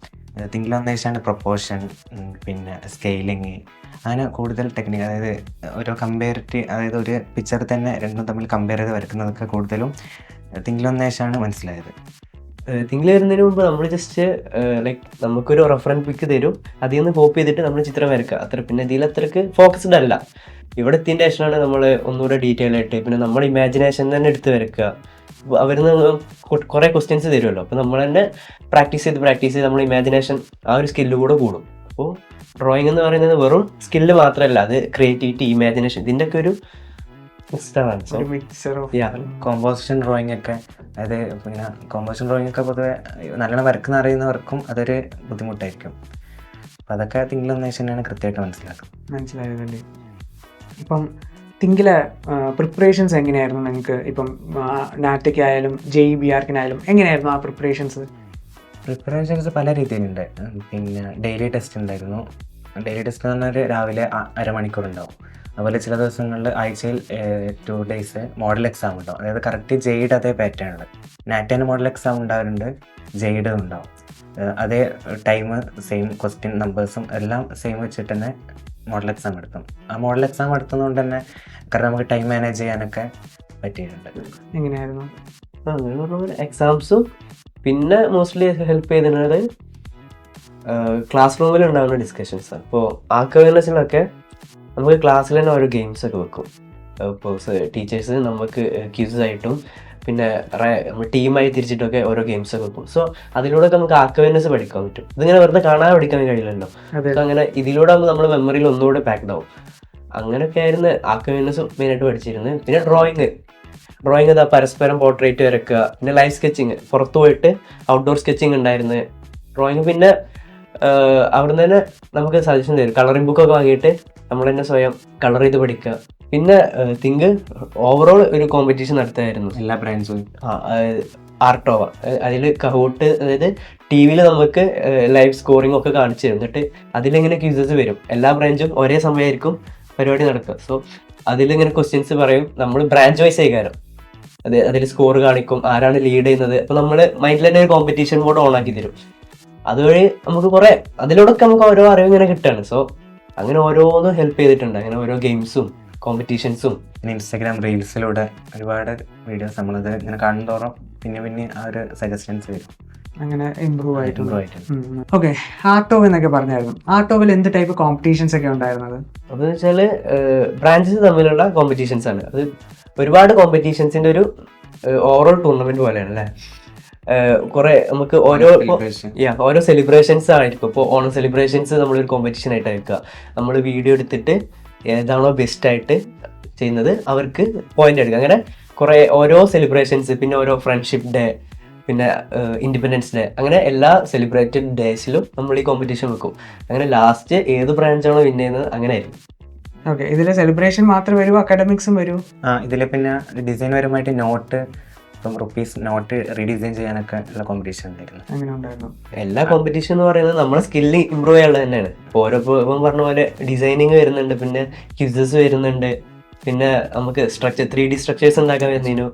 തിങ്കിൽ വന്ന ശേഷമാണ് പ്രൊപ്പോർഷൻ, പിന്നെ സ്കെയിലിങ്, അങ്ങനെ കൂടുതൽ ടെക്നിക്ക്, അതായത് ഓരോ അതായത് ഒരു പിക്ചർ തന്നെ രണ്ടും തമ്മിൽ കമ്പയർ ചെയ്ത് വരക്കുന്നതൊക്കെ കൂടുതലും തിങ്കിൽ വന്ന ശേഷമാണ് മനസ്സിലായത്. തിങ്കിൽ വരുന്നതിന് മുമ്പ് നമ്മൾ ജസ്റ്റ് ലൈക്ക് നമുക്കൊരു റെഫറൻസ് പിക്ക് തരും, അതിൽ നിന്ന് കോപ്പി ചെയ്തിട്ട് നമ്മൾ ചിത്രം വരക്കുക, അത്ര. പിന്നെ ഇതിൽ അത്രക്ക് ഫോക്കസ്ഡ് അല്ല. ഇവിടെ എത്തിയതിൻ്റെ ശേഷമാണ് നമ്മൾ ഒന്നുകൂടെ ഡീറ്റെയിൽ ആയിട്ട് പിന്നെ നമ്മൾ ഇമാജിനേഷൻ തന്നെ എടുത്ത് വരക്കുക. അവരിന്ന് കുറേ ക്വസ്റ്റ്യൻസ് തരുമല്ലോ, അപ്പോൾ നമ്മൾ തന്നെ പ്രാക്ടീസ് ചെയ്ത് നമ്മൾ ഇമാജിനേഷൻ ആ ഒരു സ്കില്ല് കൂടെ കൂടും. അപ്പോൾ ഡ്രോയിങ് എന്ന് പറയുന്നത് വെറും സ്കില്ല് മാത്രമല്ല, അത് ക്രിയേറ്റിവിറ്റി, ഇമാജിനേഷൻ, ഇതിൻ്റെ ഒക്കെ ഒരു കോമ്പോസിഷൻ ഡ്രോയിങ് ഒക്കെ, അതായത് പിന്നെ കോമ്പോസിഷൻ ഡ്രോയിങ് ഒക്കെ പൊതുവെ നല്ലോണം വരക്കുന്ന അറിയുന്നവർക്കും അതൊരു ബുദ്ധിമുട്ടായിരിക്കും. അപ്പം അതൊക്കെ തിങ്കിൽ വന്ന ശേഷം തന്നെയാണ് കൃത്യമായിട്ട് മനസ്സിലായതല്ലേ. ഇപ്പം തിങ്കിലെ പ്രിപ്പറേഷൻസ് എങ്ങനെയായിരുന്നു നിങ്ങൾക്ക്? ഇപ്പം നാറ്റയ്ക്കായാലും JEBRക്കിനായാലും എങ്ങനെയായിരുന്നു ആ പ്രിപ്പറേഷൻസ് പല രീതിയിലുണ്ട്. പിന്നെ ഡെയിലി ടെസ്റ്റ് ഉണ്ടായിരുന്നു. ഡെയിലി ടെസ്റ്റ് എന്ന് പറഞ്ഞാൽ രാവിലെ അരമണിക്കൂർ ഉണ്ടാവും. അതുപോലെ ചില ദിവസങ്ങളിൽ ആഴ്ചയിൽ 2 days മോഡൽ എക്സാം ഉണ്ടാവും. അതായത് കറക്റ്റ് ജെയ്ഡ് അതേ പാറ്റേണിൽ നാറ്റേൻ്റെ മോഡൽ എക്സാം ഉണ്ടാവാറുണ്ട്, ജെയ്ഡ് ഉണ്ടാവും. അതേ ടൈം, സെയിം ക്വസ്റ്റ്യൻ നമ്പേഴ്സും എല്ലാം സെയിം വെച്ചിട്ട് തന്നെ മോഡൽ എക്സാം എടുക്കും. ആ മോഡൽ എക്സാം എടുത്തുകൊണ്ട് തന്നെ കാരണം നമുക്ക് ടൈം മാനേജ് ചെയ്യാനൊക്കെ പറ്റിയിട്ടുണ്ട്. എങ്ങനെയായിരുന്നു എക്സാംസും? പിന്നെ മോസ്റ്റ്ലി ഹെൽപ്പ് ചെയ്തിരുന്നത് ക്ലാസ് റൂമിൽ ഉണ്ടാകുന്ന ഡിസ്കഷൻസ്. അപ്പോൾ ആക്വയർനെസ്സിലൊക്കെ നമുക്ക് ക്ലാസ്സിൽ തന്നെ ഓരോ ഗെയിംസ് ഒക്കെ വെക്കും. ഇപ്പോൾ ടീച്ചേഴ്സ് നമുക്ക് ക്യൂസസ് ആയിട്ടും പിന്നെ നമ്മൾ ടീമായി തിരിച്ചിട്ടൊക്കെ ഓരോ ഗെയിംസ് ഒക്കെ വെക്കും. സോ അതിലൂടെയൊക്കെ നമുക്ക് ആക്വയർനെസ് പഠിക്കാൻ പറ്റും. ഇതിങ്ങനെ വെറുതെ കാണാൻ പഠിക്കാൻ കഴിയില്ലല്ലോ. അതെ. സോ അങ്ങനെ ഇതിലൂടെ ആകുമ്പോൾ നമ്മുടെ മെമ്മറിയിൽ ഒന്നുകൂടെ പാക്ഡ് ആവും. അങ്ങനെയൊക്കെ ആയിരുന്നു ആക്വയർനെസ് മെയിനായിട്ട് പഠിച്ചിരുന്നത്. പിന്നെ ഡ്രോയിങ് ഇതാ പരസ്പരം പോർട്രേറ്റ് വരയ്ക്കുക, പിന്നെ ലൈവ് സ്കെച്ചിങ്, പുറത്തു പോയിട്ട് ഔട്ട്ഡോർ സ്കെച്ചിങ് ഉണ്ടായിരുന്നു. ഡ്രോയിങ് പിന്നെ അവിടുന്ന് തന്നെ നമുക്ക് സജഷൻ തരും. കളറിംഗ് ബുക്കൊക്കെ വാങ്ങിയിട്ട് നമ്മൾ തന്നെ സ്വയം കളർ ചെയ്ത് പഠിക്കുക. പിന്നെ തിങ്ക് ഓവറോൾ ഒരു കോമ്പറ്റീഷൻ നടത്തുമായിരുന്നു എല്ലാ ബ്രാൻഡ്സും. ആർട്ടോവ. അതിൽ കഹൂട്ട്, അതായത് ടി വിയിൽ നമുക്ക് ലൈവ് സ്കോറിംഗ് ഒക്കെ കാണിച്ചു തരും. എന്നിട്ട് അതിലിങ്ങനെ ക്യൂസസ് വരും. എല്ലാ ബ്രാഞ്ചും ഒരേ സമയമായിരിക്കും പരിപാടി നടക്കുക. സോ അതിലിങ്ങനെ ക്വസ്റ്റ്യൻസ് പറയും. നമ്മൾ ബ്രാഞ്ച് വൈസ് ആയിക്കാരം അതിൽ സ്കോർ കാണിക്കും, ആരാണ് ലീഡ് ചെയ്യുന്നത്. അപ്പോൾ നമ്മൾ മൈൻഡിൽ തന്നെ ഒരു കോമ്പറ്റീഷൻ മോഡ് ഓൺ ആക്കി തരും. അതുവഴി നമുക്ക് കുറേ അതിലൂടെയൊക്കെ നമുക്ക് ഓരോ അറിവ് ഇങ്ങനെ കിട്ടുകയാണ്. സോ അങ്ങനെ ഓരോന്നും ഹെൽപ്പ് ചെയ്തിട്ടുണ്ട്. അങ്ങനെ ഓരോ ഗെയിംസും കോമ്പറ്റീഷൻസും. പിന്നെ ഇൻസ്റ്റാഗ്രാം റീൽസിലൂടെ ഒരുപാട് വീഡിയോസ് നമ്മളത് ഇങ്ങനെ കാണുന്തോറും പിന്നെ ആ ഒരു സജഷൻസ് വരും. അങ്ങനെ ഇമ്പ്രൂവ് ആയിട്ടുണ്ട്. ഓക്കെ, ആർട്ടോവ് എന്നൊക്കെ പറഞ്ഞായിരുന്നു. ആർട്ടോവിൽ എന്ത് ടൈപ്പ് കോമ്പറ്റീഷൻസ് ഒക്കെ ഉണ്ടായിരുന്നത്? അതെന്ന് വെച്ചാൽ ബ്രാഞ്ചസ് തമ്മിലുള്ള കോമ്പറ്റീഷൻസ് ആണ്. അത് ഒരുപാട് കോമ്പറ്റീഷൻസിന്റെ ഒരു ഓവറോൾ ടൂർണമെന്റ് പോലെയാണ് അല്ലേ. കുറെ നമുക്ക് ഓരോ സെലിബ്രേഷൻസ് ആയിരിക്കും. ഇപ്പോൾ ഓണം സെലിബ്രേഷൻസ് നമ്മളൊരു കോമ്പറ്റീഷൻ ആയിട്ട് വെക്കുക. നമ്മൾ വീഡിയോ എടുത്തിട്ട് ഏതാണോ ബെസ്റ്റ് ആയിട്ട് ചെയ്യുന്നത് അവർക്ക് പോയിന്റ് എടുക്കുക. അങ്ങനെ കുറെ ഓരോ സെലിബ്രേഷൻസ്, പിന്നെ ഓരോ ഫ്രണ്ട്ഷിപ്പ് ഡേ, പിന്നെ ഇൻഡിപെൻഡൻസ് ഡേ, അങ്ങനെ എല്ലാ സെലിബ്രേറ്റഡ് ഡേയ്സിലും നമ്മൾ ഈ കോമ്പറ്റീഷൻ വെക്കും. അങ്ങനെ ലാസ്റ്റ് ഏത് ബ്രാഞ്ചാണോ വിൻ ചെയ്യുന്നത് അങ്ങനെ ആയിരിക്കും. ഓക്കെ, ഇതിൽ സെലിബ്രേഷൻ മാത്രം വരും, അക്കാഡമിക്സും വരും? ഇതിൽ പിന്നെ ഡിസൈൻ പരമായിട്ട് നോട്ട്, ഇപ്പം റുപ്പീസ് നോട്ട് റീഡിസൈൻ ചെയ്യാനൊക്കെ ഉള്ള കോമ്പറ്റീഷൻ ഉണ്ടായിരുന്നു. അങ്ങനെ ഉണ്ടായിരുന്നു. എല്ലാ കോമ്പറ്റീഷൻ എന്ന് പറയുന്നത് നമ്മളെ സ്കില്ല് ഇമ്പ്രൂവ് ചെയ്യാനുള്ളത് തന്നെയാണ്. ഓരോ ഇപ്പം പറഞ്ഞ പോലെ ഡിസൈനിങ് വരുന്നുണ്ട്, പിന്നെ ക്വിസസ് വരുന്നുണ്ട്, പിന്നെ നമുക്ക് 3D സ്ട്രക്ചേഴ്സ് ഉണ്ടാക്കാൻ വരുന്നതിനു.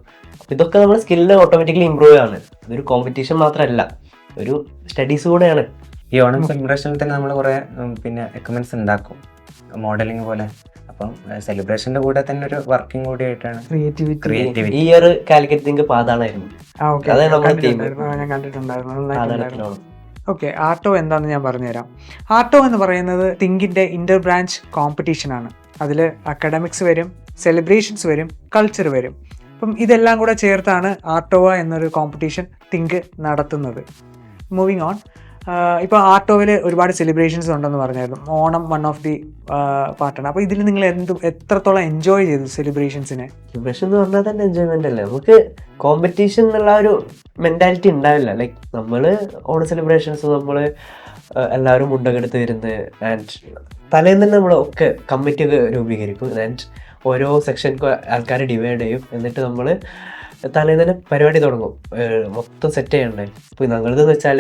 ഇതൊക്കെ നമ്മുടെ സ്കില്ല് ഓട്ടോമാറ്റിക്കലി ഇമ്പ്രൂവ് ആണ്. ഇതൊരു കോമ്പറ്റീഷൻ മാത്രമല്ല, ഒരു സ്റ്റഡീസ് കൂടെയാണ്. ഈ ഓണം സെലിബ്രേഷനിൽ തന്നെ നമ്മൾ കുറേ പിന്നെ എക്യുപ്മെന്റ്സ് ഉണ്ടാക്കും, മോഡലിംഗ് പോലെ. അപ്പം സെലിബ്രേഷന്റെ കൂടെ തന്നെ ഒരു വർക്കിംഗ് കൂടി ആയിട്ടാണ് ക്രിയേറ്റിവിറ്റി. ഈ ഇയർ കാലിക്കറ്റ് തിങ്ക് പാതാളായിരുന്നു. അതായത് നമ്മുടെ ടീം ഞാൻ കണ്ടിട്ടുണ്ടായിരുന്നു. ഓക്കെ, ആർട്ടോ എന്താണെന്ന് ഞാൻ പറഞ്ഞുതരാം. ആർട്ടോ എന്ന് പറയുന്നത് തിങ്കിൻ്റെ ഇന്റർ ബ്രാഞ്ച് കോമ്പറ്റീഷൻ ആണ്. അതിൽ അക്കാഡമിക്സ് വരും, സെലിബ്രേഷൻസ് വരും, കൾച്ചർ വരും. അപ്പം ഇതെല്ലാം കൂടെ ചേർത്താണ് ആർട്ടോവ എന്നൊരു കോമ്പറ്റീഷൻ തിങ്ക് നടത്തുന്നത്. മൂവിങ് ഓൺ, ഇപ്പോൾ ആർട്ടോവിൽ ഒരുപാട് സെലിബ്രേഷൻസ് ഉണ്ടെന്ന് പറഞ്ഞായിരുന്നു. ഓണം വൺ ഓഫ് ദി പാർട്ടാണ്. അപ്പോൾ ഇതിൽ നിങ്ങൾ എത്രത്തോളം എൻജോയ് ചെയ്തു സെലിബ്രേഷൻസിനെ? സെലിബ്രേഷൻ എന്ന് പറഞ്ഞാൽ തന്നെ എൻജോയ്മെന്റ് അല്ലേ. നമുക്ക് കോമ്പറ്റീഷൻ എന്നുള്ള ഒരു മെന്റാലിറ്റി ഉണ്ടാവില്ല. ലൈക്ക് നമ്മൾ ഓണ സെലിബ്രേഷൻസ് നമ്മൾ എല്ലാവരും മുണ്ടൊക്കെ എടുത്ത് വരുന്നത്, ആൻഡ് തലേന്ന് തന്നെ നമ്മൾ ഒക്കെ കമ്മിറ്റി ഒക്കെ രൂപീകരിക്കും. ആൻഡ് ഓരോ സെക്ഷൻക്ക് ആൾക്കാരെ ഡിവൈഡ് ചെയ്യും. എന്നിട്ട് നമ്മൾ തലേന്ന് തന്നെ പരിപാടി തുടങ്ങും, മൊത്തം സെറ്റ് ചെയ്യണ്ടേ. ഇപ്പോൾ ഞങ്ങളതെന്ന് വെച്ചാൽ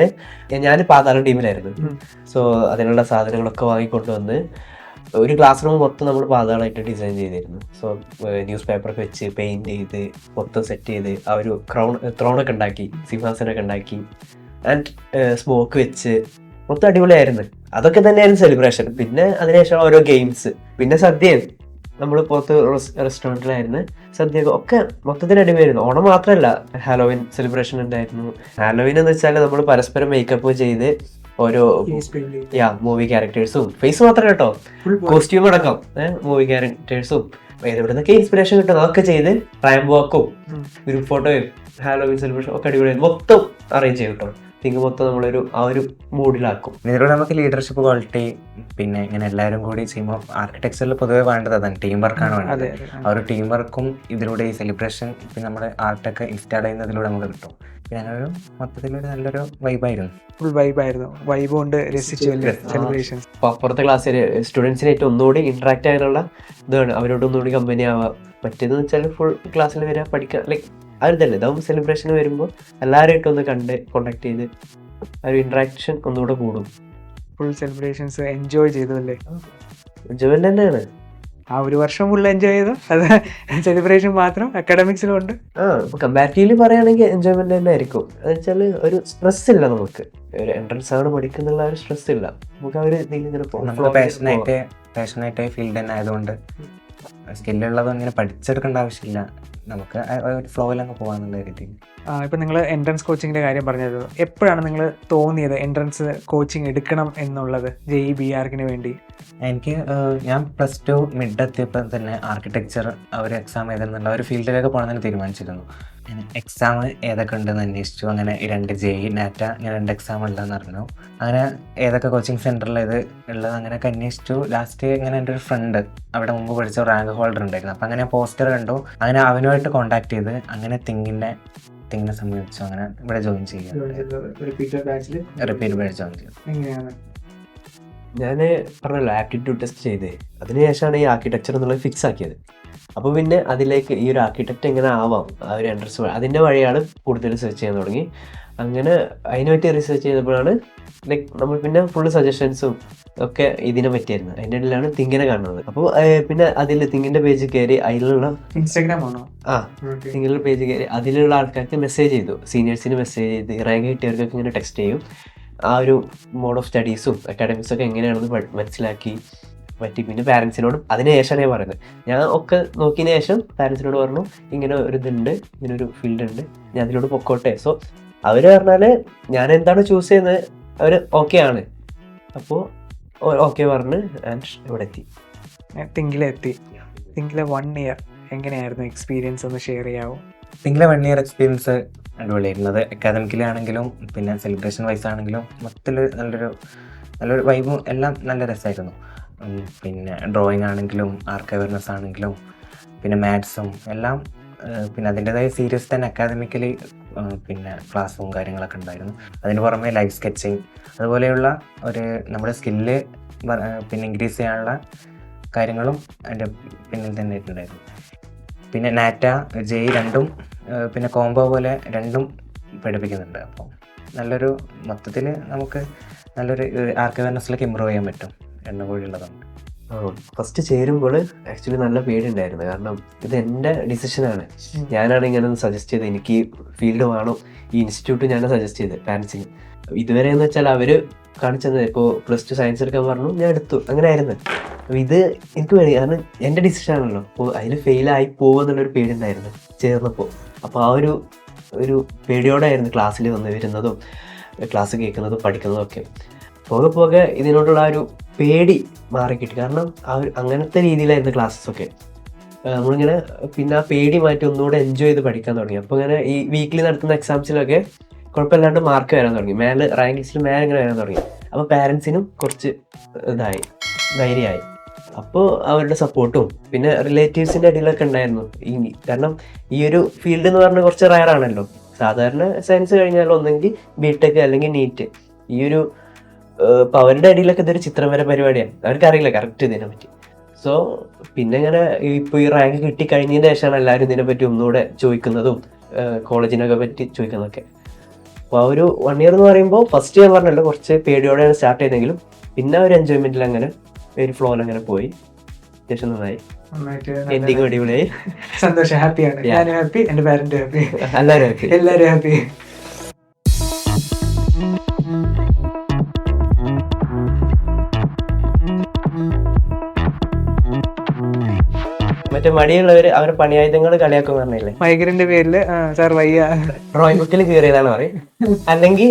ഞാൻ പാതാളം ടീമിലായിരുന്നു. സോ അതിനുള്ള സാധനങ്ങളൊക്കെ വാങ്ങിക്കൊണ്ടുവന്ന് ഒരു ക്ലാസ് റൂം മൊത്തം നമ്മൾ പാതാളമായിട്ട് ഡിസൈൻ ചെയ്തിരുന്നു. സോ ന്യൂസ് പേപ്പറൊക്കെ വെച്ച് പെയിൻറ്റ് ചെയ്ത് മൊത്തം സെറ്റ് ചെയ്ത് ആ ഒരു ത്രോണൊക്കെ ഉണ്ടാക്കി, സിംഹാസനമൊക്കെ ഉണ്ടാക്കി, ആൻഡ് സ്മോക്ക് വെച്ച് മൊത്തം അടിപൊളിയായിരുന്നു. അതൊക്കെ തന്നെയായിരുന്നു സെലിബ്രേഷൻ. പിന്നെ അതിനുശേഷം ഓരോ ഗെയിംസ്, പിന്നെ സദ്യയും. നമ്മൾ പുറത്ത് റെസ്റ്റോറൻറ്റിലായിരുന്നു, സദ്യ ഒക്കെ മൊത്തത്തിൽ അടിപൊളിയായിരുന്നു. ഓണം മാത്രമല്ല, ഹാലോവിൻ സെലിബ്രേഷൻ ഉണ്ടായിരുന്നു. ഹാലോവിൻ എന്ന് വെച്ചാൽ നമ്മൾ പരസ്പരം മേക്കപ്പ് ചെയ്ത് ഓരോ മൂവി ക്യാരക്ടേഴ്സും, ഫേസ് മാത്രം കേട്ടോ, കോസ്റ്റ്യൂം അടക്കം മൂവി ക്യാരക്ടേഴ്സും എവിടെ നിന്നൊക്കെ ഇൻസ്പിറേഷൻ കിട്ടും അതൊക്കെ ചെയ്ത് റാമ്പ് വാക്കും ഗ്രൂപ്പ് ഫോട്ടോയും ഹാലോവിൻ സെലിബ്രേഷൻ ഒക്കെ അടിപൊളിയായിരുന്നു. മൊത്തം അറേഞ്ച് ചെയ്യും കേട്ടോ. തിങ്ക് മൊത്തം നമ്മളൊരു ആ ഒരു മൂഡിലാക്കും. ഇതിലൂടെ നമുക്ക് ലീഡർഷിപ്പ് ക്വാളിറ്റി, പിന്നെ ഇങ്ങനെ എല്ലാവരും കൂടി ചെയ്യുമ്പോൾ ആർക്കിടെക്ചറിൽ പൊതുവെ വേണ്ടത് അതാണ്, ടീം വർക്കാണ് വേണ്ടത്. ആ ഒരു ടീം വർക്കും ഇതിലൂടെ ഈ സെലിബ്രേഷൻ പിന്നെ നമ്മുടെ ആർട്ടൊക്കെ ഇൻസ്റ്റാൾ ചെയ്യുന്നതിലൂടെ നമുക്ക് കിട്ടും. പിന്നെ അങ്ങനെ മൊത്തത്തിലൊരു നല്ലൊരു വൈബായിരുന്നു. ഫുൾ വൈബായിരുന്നു. വൈബ് കൊണ്ട് രസിച്ചു സെലിബ്രേഷൻ. അപ്പുറത്തെ ക്ലാസ്സിൽ സ്റ്റുഡൻസിനായിട്ട് ഒന്നുകൂടി ഇന്ററാക്ട് ചെയ്യാനുള്ള ഇതാണ്, അവരോട് ഒന്നുകൂടി കമ്പനി ആവാം. മറ്റേതെന്ന് വെച്ചാൽ ഫുൾ ക്ലാസ്സിൽ വരിക, പഠിക്കുക, ലൈക്ക് ആ ഒരു ഇതല്ലേ. ഇതാവുമ്പോൾ സെലിബ്രേഷൻ വരുമ്പോൾ എല്ലാവരുമായിട്ട് ഒന്ന് കണ്ട് കോണ്ടാക്ട് ചെയ്ത് ആ ഒരു ഇന്ററാക്ഷൻ ഒന്നുകൂടെ കൂടും. ഫുൾ സെലിബ്രേഷൻസ് എൻജോയ് ചെയ്തു അല്ലേ? എൻജോയ്മെന്റ് തന്നെയാണ്. ആ ഒരു വർഷം ഫുൾ എൻജോയ് ചെയ്തു. അത് സെലിബ്രേഷൻ മാത്രം, അക്കാഡമിക്സിലും ഉണ്ട്. ഇപ്പൊ കമ്പാരിറ്റീവ്ലി പറയുകയാണെങ്കിൽ എൻജോയ്മെന്റ് തന്നെ ആയിരിക്കും. എന്ന് വെച്ചാൽ ഒരു സ്ട്രെസ് ഇല്ല, നമുക്ക് ഒരു എൻട്രൻസ് ആണ് പഠിക്കുന്നുള്ള ഒരു സ്ട്രെസ് ഇല്ല. നമുക്ക് ആ ഒരു ഇതിൽ ഇങ്ങനെ പാഷനായിട്ട് ഫീൽഡ് തന്നെ ആയതുകൊണ്ട് സ്കില്ലുള്ളതും ഇങ്ങനെ പഠിച്ചെടുക്കേണ്ട ആവശ്യമില്ല, നമുക്ക് ഒരു ഫ്ലോയിൽ അങ്ങ് പോകാന്നുള്ള രീതിയിൽ. ഇപ്പം നിങ്ങൾ എൻട്രൻസ് കോച്ചിങ്ങിൻ്റെ കാര്യം പറഞ്ഞത്, എപ്പോഴാണ് നിങ്ങൾ തോന്നിയത് എൻട്രൻസ് കോച്ചിങ് എടുക്കണം എന്നുള്ളത് JEE-BRക്കിന് വേണ്ടി? എനിക്ക് ഞാൻ +2 മിഡ് എത്തിയപ്പോൾ തന്നെ ആർക്കിടെക്ചർ ഒരു എക്സാം എഴുതുന്നുണ്ട്, ഒരു ഫീൽഡിലേക്ക് പോകണമെന്ന് തീരുമാനിച്ചിരുന്നു. എക്സാം ഏതൊക്കെ ഉണ്ടെന്ന് അന്വേഷിച്ചു. അങ്ങനെ 2 JEE, NATA, ഇങ്ങനെ 2 എക്സാം ഉള്ളതെന്ന് അറിഞ്ഞു. അങ്ങനെ ഏതൊക്കെ കോച്ചിങ് സെൻറ്ററിൽ ഇത് ഉള്ളത് അങ്ങനെയൊക്കെ അന്വേഷിച്ചു. ലാസ്റ്റ് ഇങ്ങനെ എൻ്റെ ഒരു ഫ്രണ്ട് അവിടെ മുമ്പ് പഠിച്ച റാങ്ക് ഹോൾഡർ ഉണ്ടായിരുന്നു. അപ്പം അങ്ങനെ പോസ്റ്റർ കണ്ടു, അങ്ങനെ അവനുമായിട്ട് കോൺടാക്ട് ചെയ്ത് അങ്ങനെ തിങ്ങിനെ സമീപിച്ചു. അങ്ങനെ ഇവിടെ ജോയിൻ ചെയ്യുക, റിപ്പീറ്റ് ബാച്ച് ജോയിൻ ചെയ്തു. എങ്ങനെയാണ്? ഞാൻ പറഞ്ഞല്ലോ ആപ്റ്റിറ്റ്യൂഡ് ടെസ്റ്റ് ചെയ്തേ, അതിനുശേഷമാണ് ഈ ആർക്കിടെക്ചർ എന്നുള്ളത് ഫിക്സ് ആക്കിയത്. അപ്പോൾ പിന്നെ അതിലേക്ക് ഈ ഒരു ആർക്കിടെക്റ്റ് എങ്ങനെ ആവാം, ആ ഒരു എൻട്രൻസ് അതിൻ്റെ വഴിയാണ് കൂടുതൽ സെർച്ച് ചെയ്യാൻ തുടങ്ങി. അങ്ങനെ അതിനെ പറ്റി റിസർച്ച് ചെയ്തപ്പോഴാണ് ലൈക്ക് നമ്മൾ പിന്നെ ഫുള്ള് സജഷൻസും ഒക്കെ ഇതിനെ പറ്റിയായിരുന്നു. അതിൻ്റെ ഇടയിലാണ് തിങ്കിനെ കാണുന്നത്. അപ്പോൾ പിന്നെ അതിൽ തിങ്കിൻ്റെ പേജ് കയറി അതിലുള്ള ഇൻസ്റ്റാഗ്രാം ആണോ? തിങ്കിൻ്റെ പേജ് കയറി അതിലുള്ള ആൾക്കാർക്ക് മെസ്സേജ് ചെയ്തു, സീനിയേഴ്സിന് മെസ്സേജ് ചെയ്ത് റാങ്ക് കിട്ടിയവർക്കൊക്കെ ഇങ്ങനെ ടെക്സ്റ്റ് ചെയ്യും. ആ ഒരു മോഡ് ഓഫ് സ്റ്റഡീസും അക്കാഡമിക്സൊക്കെ എങ്ങനെയാണെന്ന് മനസ്സിലാക്കി പറ്റി. പിന്നെ പാരൻസിനോടും അതിന് ശേഷമാണ് ഞാൻ പറയുന്നത്. ഞാൻ ഒക്കെ നോക്കിയതിന് ശേഷം പാരൻസിനോട് പറഞ്ഞു ഇങ്ങനെ ഒരു ഇതുണ്ട്, ഇങ്ങനെ ഒരു ഫീൽഡ് ഉണ്ട്, ഞാൻ അതിലോട്ട് പൊക്കോട്ടെ. സോ അവർ പറഞ്ഞാൽ ഞാൻ എന്താണ് ചൂസ് ചെയ്യുന്നത് അവർ ഓക്കെ ആണ്. അപ്പോൾ ഓക്കെ പറഞ്ഞ് ഞാൻ ഇവിടെ എത്തി, തിങ്കിലെത്തി. തിങ്കിലെ 1 ഇയർ എങ്ങനെയായിരുന്നു എക്സ്പീരിയൻസ് ഒന്ന് ഷെയർ ചെയ്യാമോ? തിങ്കിലെ 1 ഇയർ എക്സ്പീരിയൻസ് അടിപൊളിയായിരുന്നത്. അക്കാദമിക്കലി ആണെങ്കിലും പിന്നെ സെലിബ്രേഷൻ വൈസ് ആണെങ്കിലും മൊത്തത്തിൽ നല്ലൊരു വൈബും എല്ലാം നല്ല രസമായിരുന്നു. പിന്നെ ഡ്രോയിങ് ആണെങ്കിലും ആർക്ക് അവയർനെസ് ആണെങ്കിലും പിന്നെ മാത്സും എല്ലാം പിന്നെ അതിൻ്റെതായ സീരിയസ് തന്നെ അക്കാദമിക്കലി പിന്നെ ക്ലാസ്സും കാര്യങ്ങളൊക്കെ ഉണ്ടായിരുന്നു. അതിന് പുറമെ ലൈവ് സ്കെച്ചിങ് അതുപോലെയുള്ള ഒരു നമ്മുടെ സ്കില്ല് പിന്നെ ഇൻക്രീസ് ചെയ്യാനുള്ള കാര്യങ്ങളും അതിൻ്റെ പിന്നിൽ തന്നെ ആയിട്ടുണ്ടായിരുന്നു. പിന്നെ NATA, JEE രണ്ടും പിന്നെ കോംബോ പോലെ രണ്ടും പഠിപ്പിക്കുന്നുണ്ട്. അപ്പോൾ നല്ലൊരു മൊത്തത്തിൽ നമുക്ക് നല്ലൊരു ആർക്ക് അവയർനെസ്സിലേക്ക് ഇമ്പ്രൂവ് ചെയ്യാൻ പറ്റും എണ്ണ കൂടിയുള്ളതുകൊണ്ട്. ഫസ്റ്റ് ചേരുമ്പോൾ ആക്ച്വലി നല്ല പേടിയുണ്ടായിരുന്നു. കാരണം ഇത് എൻ്റെ ഡിസിഷനാണ്, ഞാനാണ് ഇങ്ങനെ ഒന്ന് സജസ്റ്റ് ചെയ്തത്. എനിക്ക് ഈ ഫീൽഡ് വേണോ, ഈ ഇൻസ്റ്റിറ്റ്യൂട്ട് ഞാൻ സജസ്റ്റ് ചെയ്തത് പാരൻസിന്. ഇതുവരെ എന്ന് വെച്ചാൽ അവർ കാണിച്ചത് ഇപ്പോൾ +2 സയൻസ് എടുക്കാൻ പറഞ്ഞു, ഞാൻ എടുത്തു, അങ്ങനെ ആയിരുന്നു. അപ്പോൾ ഇത് എനിക്ക് പേടി, കാരണം എൻ്റെ ഡിസിഷനാണല്ലോ. അപ്പോൾ അതിൽ ഫെയിലായി പോകുമെന്നുള്ളൊരു പേടി ഉണ്ടായിരുന്നു ചേർന്നപ്പോൾ. അപ്പോൾ ആ ഒരു പേടിയോടായിരുന്നു ക്ലാസ്സിൽ വന്ന് വരുന്നതും ക്ലാസ് കേൾക്കുന്നതും പഠിക്കുന്നതും ഒക്കെ. പോകെ പോകെ ഇതിനോടുള്ള ആ ഒരു പേടി മാറിക്കിട്ടി. കാരണം അങ്ങനത്തെ രീതിയിലായിരുന്നു ക്ലാസ്സൊക്കെ. നമ്മളിങ്ങനെ പിന്നെ ആ പേടി മാറ്റി ഒന്നുകൂടെ എൻജോയ് ചെയ്ത് പഠിക്കാൻ തുടങ്ങി. അപ്പോൾ ഇങ്ങനെ ഈ വീക്കിലി നടത്തുന്ന എക്സാംസിലൊക്കെ കുഴപ്പമില്ലാണ്ട് മാർക്ക് വരാൻ തുടങ്ങി, റാങ്ക് ലിസ്റ്റിൽ ഇങ്ങനെ വരാൻ തുടങ്ങി. അപ്പോൾ പാരൻസിനും കുറച്ച് ധൈര്യമായി. അപ്പോൾ അവരുടെ സപ്പോർട്ടും പിന്നെ റിലേറ്റീവ്സിൻ്റെ ഇടയിലൊക്കെ ഉണ്ടായിരുന്നു. കാരണം ഈ ഒരു ഫീൽഡ് എന്ന് പറഞ്ഞാൽ കുറച്ച് റയർ ആണല്ലോ. സാധാരണ സയൻസ് കഴിഞ്ഞാൽ ഒന്നെങ്കിൽ BTech അല്ലെങ്കിൽ NEET. ഈ ഒരു ഇപ്പോൾ അവരുടെ ഇടയിലൊക്കെ ഇതൊരു ചിത്രവര പരിപാടിയാണ്, അവർക്കറിയില്ല കറക്റ്റ് ഇതിനെ പറ്റി. സോ പിന്നെ ഇങ്ങനെ ഇപ്പോൾ ഈ റാങ്ക് കിട്ടിക്കഴിഞ്ഞതിന് ശേഷമാണ് എല്ലാവരും ഇതിനെപ്പറ്റി ഒന്നുകൂടെ ചോദിക്കുന്നതും കോളേജിനൊക്കെ പറ്റി ചോദിക്കുന്നതൊക്കെ. അപ്പോൾ ആ ഒരു 1 ഇയർ എന്ന് പറയുമ്പോൾ ഫസ്റ്റ് ഞാൻ പറഞ്ഞല്ലോ കുറച്ച് പേടിയോടെയാണ് സ്റ്റാർട്ട് ചെയ്തെങ്കിലും പിന്നെ ഒരു എൻജോയ്മെൻറ്റിൽ അങ്ങനെ ഒരു ഫ്ലോയിൽ അങ്ങനെ പോയി. അത്യാവശ്യം നന്നായി, എൻഡിങ് അടിപൊളിയായി. സന്തോഷം, ഹാപ്പിയാണ്. ഞാൻ ഹാപ്പി, എൻ്റെ പാരന്റ് ഹാപ്പി, എല്ലാവരും ഹാപ്പി. മറ്റേ മടിയുള്ളവർ അവരെ പണിയായുധങ്ങൾ കളിയാക്കും പറഞ്ഞില്ലേ, മൈഗ്രന്റെ പേരില് സാർ വയ്യ ഡ്രോയിങ് ബുക്കിൽ കയറിയതാണ് പറയും, അല്ലെങ്കിൽ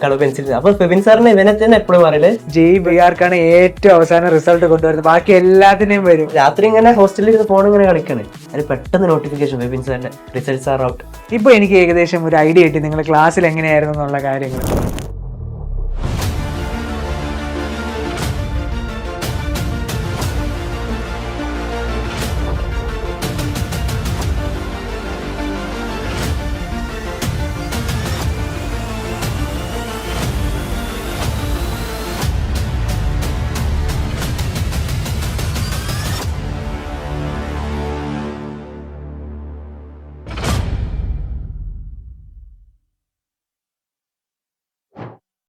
കളർ പെൻസിൽ. അപ്പൊ ഫെബിൻ സാറിന് ഇവനെ തന്നെ എപ്പോഴും പറയല് JEE-BRക്കാണ് ഏറ്റവും അവസാനം റിസൾട്ട് കൊണ്ടുവരുന്നത്, ബാക്കി എല്ലാത്തിനെയും വരും. രാത്രി ഇങ്ങനെ ഹോസ്റ്റലിൽ ഫോൺ ഇങ്ങനെ കളിക്കണേ, അതിന് പെട്ടെന്ന് നോട്ടിഫിക്കേഷൻ ഫെബിൻ സാറിന്റെ റിസൾട്ട്സ് ആർ ഔട്ട്. ഇപ്പൊ എനിക്ക് ഏകദേശം ഒരു ഐഡിയ കിട്ടി നിങ്ങൾ ക്ലാസ്സിൽ എങ്ങനെയായിരുന്നു എന്നുള്ള കാര്യങ്ങൾ.